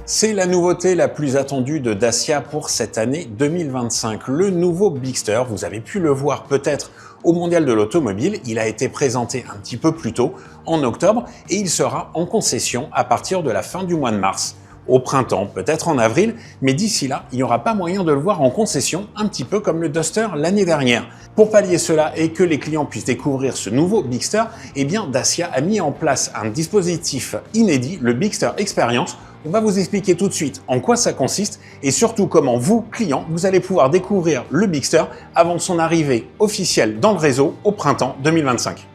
C'est la nouveauté la plus attendue de Dacia pour cette année 2025. Le nouveau Bigster, vous avez pu le voir peut-être au Mondial de l'Automobile, il a été présenté un petit peu plus tôt, en octobre, et il sera en concession à partir de la fin du mois de mars. Au printemps, peut-être en avril, mais d'ici là, il n'y aura pas moyen de le voir en concession, un petit peu comme le Duster l'année dernière. Pour pallier cela et que les clients puissent découvrir ce nouveau Bigster, eh bien Dacia a mis en place un dispositif inédit, le Bigster Experience. On va vous expliquer tout de suite en quoi ça consiste et surtout comment vous, clients, vous allez pouvoir découvrir le Bigster avant son arrivée officielle dans le réseau au printemps 2025.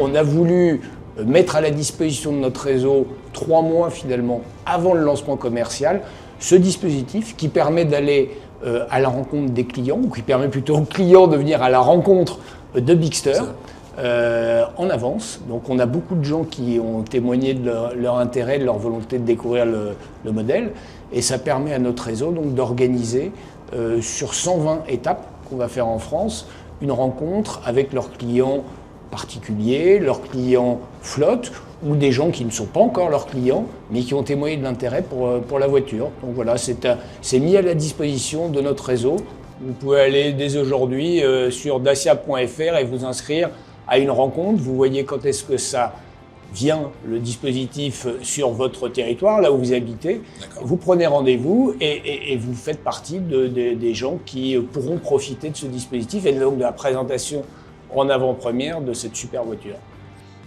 On a voulu mettre à la disposition de notre réseau 3 mois finalement avant le lancement commercial ce dispositif qui permet d'aller à la rencontre des clients, ou qui permet plutôt aux clients de venir à la rencontre de Bigster en avance. Donc on a beaucoup de gens qui ont témoigné de leur intérêt, de leur volonté de découvrir le modèle, et ça permet à notre réseau donc d'organiser sur 120 étapes qu'on va faire en France une rencontre avec leurs clients particuliers, leurs clients flotte, ou des gens qui ne sont pas encore leurs clients, mais qui ont témoigné de l'intérêt pour la voiture. Donc voilà, c'est mis à la disposition de notre réseau. Vous pouvez aller dès aujourd'hui sur dacia.fr et vous inscrire à une rencontre. Vous voyez quand est-ce que ça vient, le dispositif, sur votre territoire, là où vous habitez. Vous prenez rendez-vous et vous faites partie des gens qui pourront profiter de ce dispositif et donc de la présentation en avant-première de cette super voiture.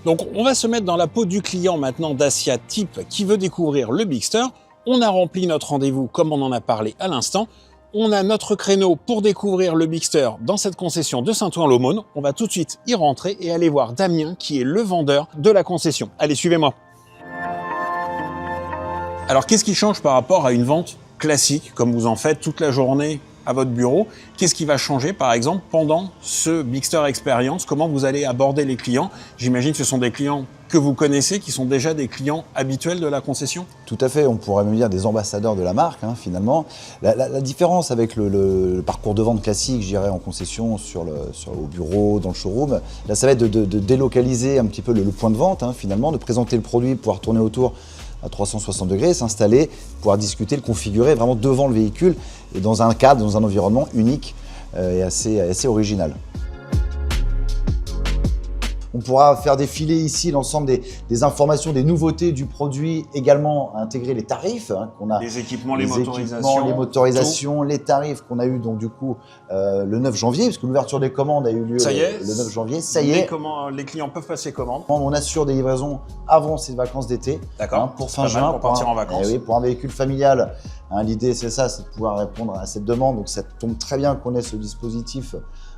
Donc on va se mettre dans la peau du client maintenant Dacia type qui veut découvrir le Bigster. On a rempli notre rendez-vous comme on en a parlé à l'instant. On a notre créneau pour découvrir le Bigster dans cette concession de Saint-Ouen-l'Aumône. On va tout de suite y rentrer et aller voir Damien qui est le vendeur de la concession. Allez, suivez-moi. Alors qu'est-ce qui change par rapport à une vente classique comme vous en faites toute la journée à votre bureau? Qu'est-ce qui va changer, par exemple, pendant ce Bigster Experience? Comment vous allez aborder les clients? J'imagine que ce sont des clients que vous connaissez, qui sont déjà des clients habituels de la concession? Tout à fait, on pourrait même dire des ambassadeurs de la marque, finalement. La différence avec le parcours de vente classique, je dirais, en concession, au bureau, dans le showroom, là, ça va être de délocaliser un petit peu le point de vente, finalement, de présenter le produit, pouvoir tourner autour à 360 degrés, s'installer, pouvoir discuter, le configurer vraiment devant le véhicule et dans un cadre, dans un environnement unique et assez original. On pourra faire défiler ici l'ensemble des informations, des nouveautés du produit, également intégrer les tarifs qu'on a. Les équipements, les motorisations, les tarifs qu'on a eu donc du coup le 9 janvier, parce que l'ouverture des commandes a eu lieu le 9 janvier. Ça y est. Les clients peuvent passer commande. On assure des livraisons avant ces vacances d'été. D'accord. Pour fin juin. Pour partir en vacances. Oui, pour un véhicule familial. L'idée c'est ça, c'est de pouvoir répondre à cette demande. Donc ça tombe très bien qu'on ait ce dispositif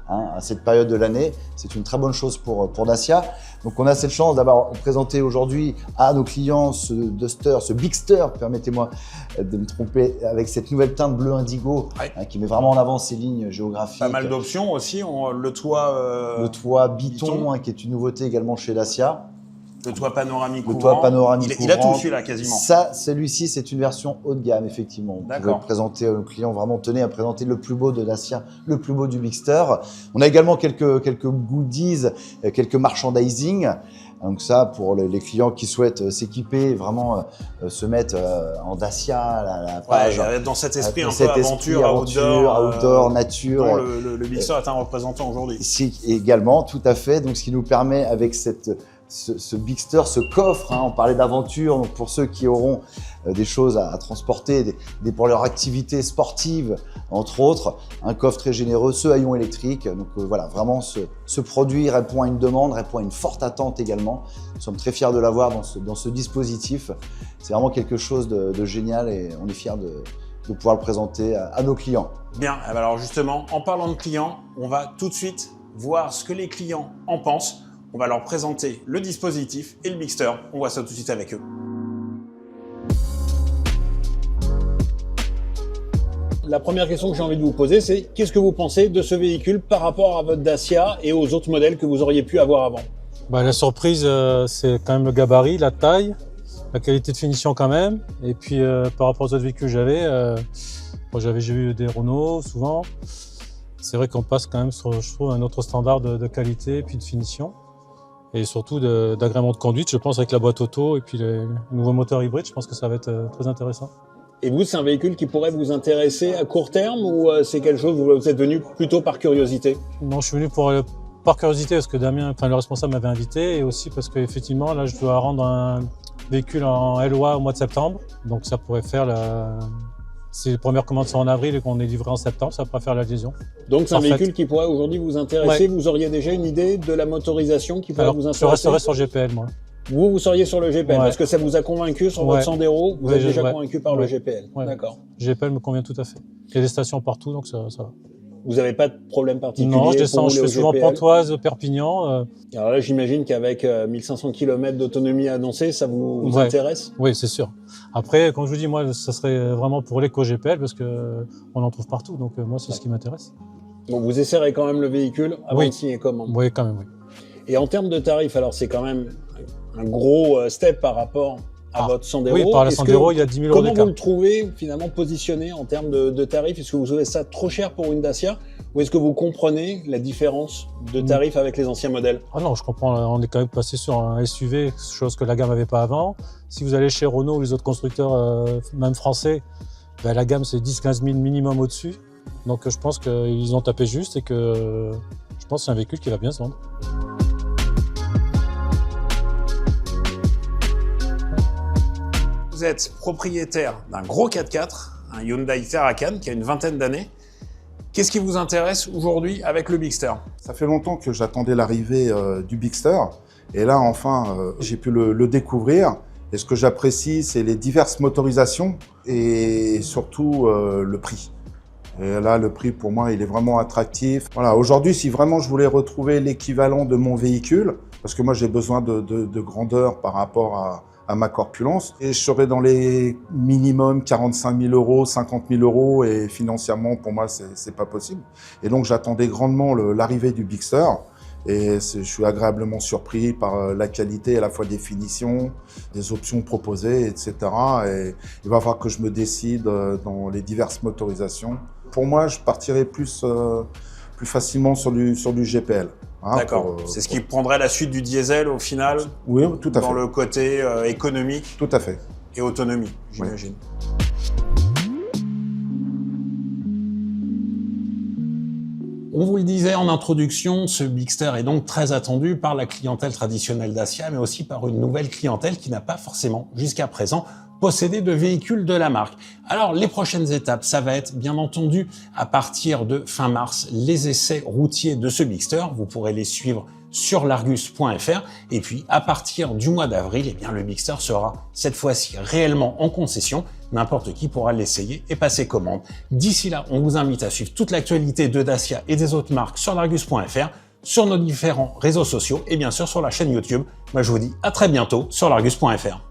à cette période de l'année. C'est une très bonne chose pour Dacia. Donc on a cette chance d'avoir présenté aujourd'hui à nos clients ce Duster, ce Bigster, permettez-moi de me tromper, avec cette nouvelle teinte bleu indigo qui met vraiment en avant ces lignes géographiques. Pas mal d'options aussi, le toit Biton. Qui est une nouveauté également chez Dacia. Le toit panoramique couvrant. Le toit panoramique il a tout celui-là quasiment. Celui-ci, c'est une version haut de gamme, effectivement. On peut présenter aux clients, vraiment tenez à présenter le plus beau de Dacia, le plus beau du Bigster. On a également quelques goodies, quelques merchandising. Donc ça, pour les clients qui souhaitent s'équiper, vraiment se mettre en Dacia, la page. Dans cet esprit un peu aventure, outdoor, nature. Le Bigster est un représentant aujourd'hui. Également, tout à fait. Donc ce qui nous permet avec ce Bigster, ce coffre, on parlait d'aventure, donc pour ceux qui auront des choses à transporter, pour leur activité sportive, entre autres, un coffre très généreux, ce haillon électrique. Donc voilà, vraiment ce produit répond à une demande, répond à une forte attente également. Nous sommes très fiers de l'avoir dans ce dispositif. C'est vraiment quelque chose de génial et on est fiers de pouvoir le présenter à nos clients. Bien, alors justement, en parlant de clients, on va tout de suite voir ce que les clients en pensent. On va leur présenter le dispositif et le Bigster. On voit ça tout de suite avec eux. La première question que j'ai envie de vous poser, c'est qu'est-ce que vous pensez de ce véhicule par rapport à votre Dacia et aux autres modèles que vous auriez pu avoir avant? La surprise, c'est quand même le gabarit, la taille, la qualité de finition quand même. Et puis par rapport aux autres véhicules que j'avais, j'ai eu des Renault souvent. C'est vrai qu'on passe quand même sur, je trouve, un autre standard de qualité et puis de finition. Et surtout d'agrément de conduite, je pense, avec la boîte auto et puis les nouveaux moteurs hybrides, je pense que ça va être très intéressant. Et vous, c'est un véhicule qui pourrait vous intéresser à court terme ou c'est quelque chose où vous êtes venu plutôt par curiosité? Non, je suis venu par curiosité parce que Damien, enfin, le responsable m'avait invité et aussi parce qu'effectivement, là, je dois rendre un véhicule en LOA au mois de septembre. Donc ça pourrait faire Si les premières commandes sont en avril et qu'on est livré en septembre, ça pourrait faire la liaison. Donc c'est un véhicule qui pourrait aujourd'hui vous intéresser. Ouais. Vous auriez déjà une idée de la motorisation qui pourrait vous intéresser? Je resterai sur GPL, moi. Vous seriez sur le GPL, Ouais. parce que ça vous a convaincu sur votre Sandero, vous êtes déjà convaincu par le GPL. Ouais. D'accord. GPL me convient tout à fait. Il y a des stations partout, donc ça va. Vous n'avez pas de problème particulier? Non, je descends, pour je rouler fais au souvent GPL? Pontoise, Perpignan. Alors là, j'imagine qu'avec 1500 km d'autonomie annoncée, ça vous intéresse? Oui, c'est sûr. Après, comme je vous dis, moi, ça serait vraiment pour l'éco-GPL, parce qu'on en trouve partout, donc moi, c'est ce qui m'intéresse. Donc vous essaierez quand même le véhicule avant de signer commande? Oui, quand même, oui. Et en termes de tarifs, alors c'est quand même un gros step par rapport à votre Sandero. Oui, par la Sandero, il y a 10 000 euros d'écart. Comment vous le trouvez finalement positionné en termes de tarifs? Est-ce que vous trouvez ça trop cher pour une Dacia? Ou est-ce que vous comprenez la différence de tarifs avec les anciens modèles? Ah non, je comprends. On est quand même passé sur un SUV, chose que la gamme n'avait pas avant. Si vous allez chez Renault ou les autres constructeurs, même français, ben, la gamme c'est 10-15 000 minimum au-dessus. Donc je pense qu'ils ont tapé juste et que je pense que c'est un véhicule qui va bien se vendre. Vous êtes propriétaire d'un gros 4x4, un Hyundai Terracan qui a une vingtaine d'années. Qu'est-ce qui vous intéresse aujourd'hui avec le Bigster? Ça fait longtemps que j'attendais l'arrivée du Bigster et là enfin j'ai pu le découvrir. Et ce que j'apprécie, c'est les diverses motorisations et surtout le prix. Et là, le prix pour moi, il est vraiment attractif. Voilà, aujourd'hui, si vraiment je voulais retrouver l'équivalent de mon véhicule, parce que moi j'ai besoin de grandeur par rapport à ma corpulence, et je serais dans les minimum 45 000 euros, 50 000 euros, et financièrement, pour moi, c'est pas possible. Et donc, j'attendais grandement l'arrivée du Bigster, et je suis agréablement surpris par la qualité à la fois des finitions, des options proposées, etc. Et il va falloir que je me décide dans les diverses motorisations. Pour moi, je partirais plus facilement sur du GPL. Hein, d'accord. C'est ce qui prendrait la suite du diesel au final? Oui, tout à fait. Dans le côté économique? Tout à fait. Et autonomie, j'imagine. On vous le disait en introduction, ce Bigster est donc très attendu par la clientèle traditionnelle Dacia, mais aussi par une nouvelle clientèle qui n'a pas forcément, jusqu'à présent, possédé de véhicules de la marque. Alors, les prochaines étapes, ça va être, bien entendu, à partir de fin mars, les essais routiers de ce Bigster. Vous pourrez les suivre sur largus.fr. Et puis, à partir du mois d'avril, eh bien, le Bigster sera cette fois-ci réellement en concession. N'importe qui pourra l'essayer et passer commande. D'ici là, on vous invite à suivre toute l'actualité de Dacia et des autres marques sur largus.fr, sur nos différents réseaux sociaux et bien sûr sur la chaîne YouTube. Moi, je vous dis à très bientôt sur largus.fr.